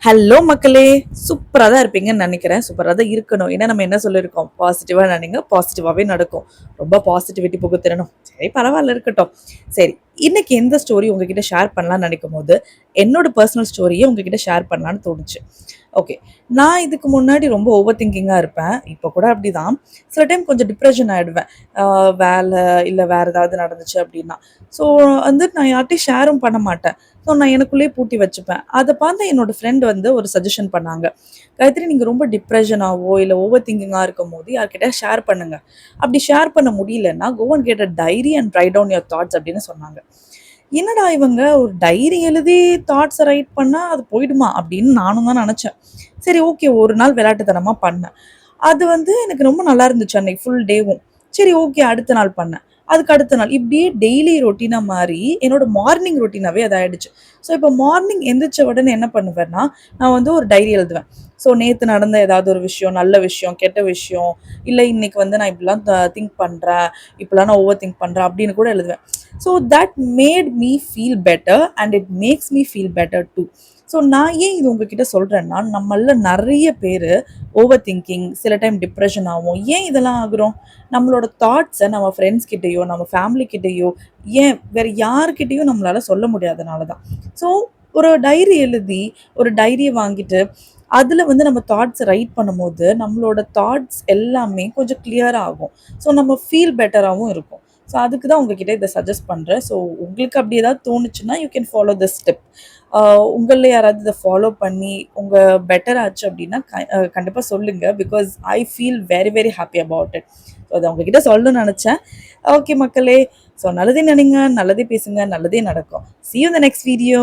Hello மக்களே, சூப்பரா தான் இருப்பீங்கன்னு நெனைக்கிறேன். சூப்பரா தான் இருக்கணும். ஏன்னா நம்ம என்ன சொல்லியிருக்கோம்? பாசிட்டிவா நெனைங்க, பாசிட்டிவாவே நடக்கும். ரொம்ப பாசிட்டிவிட்டி புகுத்திறணும். சரி பரவால்ல இருக்கட்டும். சரி, இன்னைக்கு எந்த ஸ்டோரி உங்ககிட்ட ஷேர் பண்ணலாம்னு நெனைக்கும்போது, என்னோட பெர்சனல் ஸ்டோரிய உங்ககிட்ட ஷேர் பண்ணலான்னு தோணுச்சு. ஓகே. நான் இதுக்கு முன்னாடி ரொம்ப ஓவர் திங்கிங்கா இருப்பேன். இப்ப கூட அப்படிதான். சில டைம் கொஞ்சம் டிப்ரஷன் ஆயிடுவேன். வேலை இல்ல வேற ஏதாவது நடந்துச்சு அப்படின்னா. ஸோ வந்து நான் யார்ட்டயும் ஷேரும் பண்ண மாட்டேன். ஸோ நான் எனக்குள்ளேயே பூட்டி வச்சுப்பேன். அத பார்த்து என்னோட ஃப்ரெண்ட் வந்து ஒரு சஜஷன் பண்ணாங்க. "காயத்ரி நீங்க ரொம்ப டிப்ரஷனாவோ, இல்ல ஓவர் திங்கிங்கா இருக்கும்போது யார்கிட்டயா ஷேர் பண்ணுங்க. அப்படி ஷேர் பண்ண முடியலன்னா, go and get a diary and write down your thoughts" அப்படின்னு சொன்னாங்க. என்னடா இவங்க ஒரு டைரி எழுதி தாட்ஸ ரைட் பண்ணா அது போயிடுமா? அப்படின்னு நானும் தான் நெனச்சேன். சரி ஓகே ஒரு நாள் விளையாட்டுத்தனமா பண்ணேன். அது வந்து எனக்கு ரொம்ப நல்லா இருந்துச்சு அன்னைக்கு ஃபுல் டேவும். சரி ஓகே அடுத்த நாள் பண்ணேன். அதுக்கு அடுத்த நாள் இப்படியே டெய்லி ரொட்டீனா மாறி என்னோட மார்னிங் ரொட்டீனாவே அது ஆயிடுச்சு. ஸோ இப்போ மார்னிங் எந்திரிச்ச உடனே என்ன பண்ணுவேன்னா, நான் வந்து ஒரு டைரி எழுதுவேன். ஸோ நேத்து நடந்த ஏதாவது ஒரு விஷயம், நல்ல விஷயம், கெட்ட விஷயம், இல்ல இன்னைக்கு வந்து நான் இப்படிலாம் திங்க் பண்றேன், இப்படிலாம் நான் ஓவர் திங்க் பண்றேன் அப்படின்னு கூட எழுதுவேன். So that made me feel better and it makes me feel better too. So நான் ஏன் இது உங்ககிட்ட சொல்றேன்னா, நம்மள்ல நெறைய பேரு ஓவர் திங்கிங், சில டைம் டிப்ரஷன் ஆவோம். ஏன் இதெல்லாம் ஆகுறோம்? நம்மளோட தாட்ஸ நம்ம ஃப்ரெண்ட்ஸ் கிட்டயோ, நம்ம ஃபேமிலி கிட்டயோ, ஏன் வேற யார்கிட்டயும் நம்மளால சொல்ல முடியாதனால தான். ஸோ ஒரு டைரி எழுதி, ஒரு டைரிய வாங்கிட்டு, அதுல வந்து நம்ம தாட்ஸ ரைட் பண்ணும்போது, நம்மளோட தாட்ஸ் எல்லாமே கொஞ்சம் கிளியரா ஆகும். ஸோ நம்ம ஃபீல் பெட்டராவும் இருக்கும். ஸோ அதுக்கு தான் உங்ககிட்ட இத சஜெஸ்ட் பண்றேன். ஸோ உங்களுக்கு அப்படி ஏதாவது தோணுச்சுன்னா, you can follow this step. உங்கள்ல யாராவது இத ஃபாலோ பண்ணி, உங்க பெட்டர் ஆச்சு அப்படின்னா, கண்டிப்பா சொல்லுங்க. Because I feel very, very happy about it. So அத உங்ககிட்ட சொல்லணும்னு நெனச்சேன். ஓகே மக்களே. ஸோ நல்லதே நெனைங்க, நல்லதே பேசுங்க, நல்லதே நடக்கும். See you in the next video.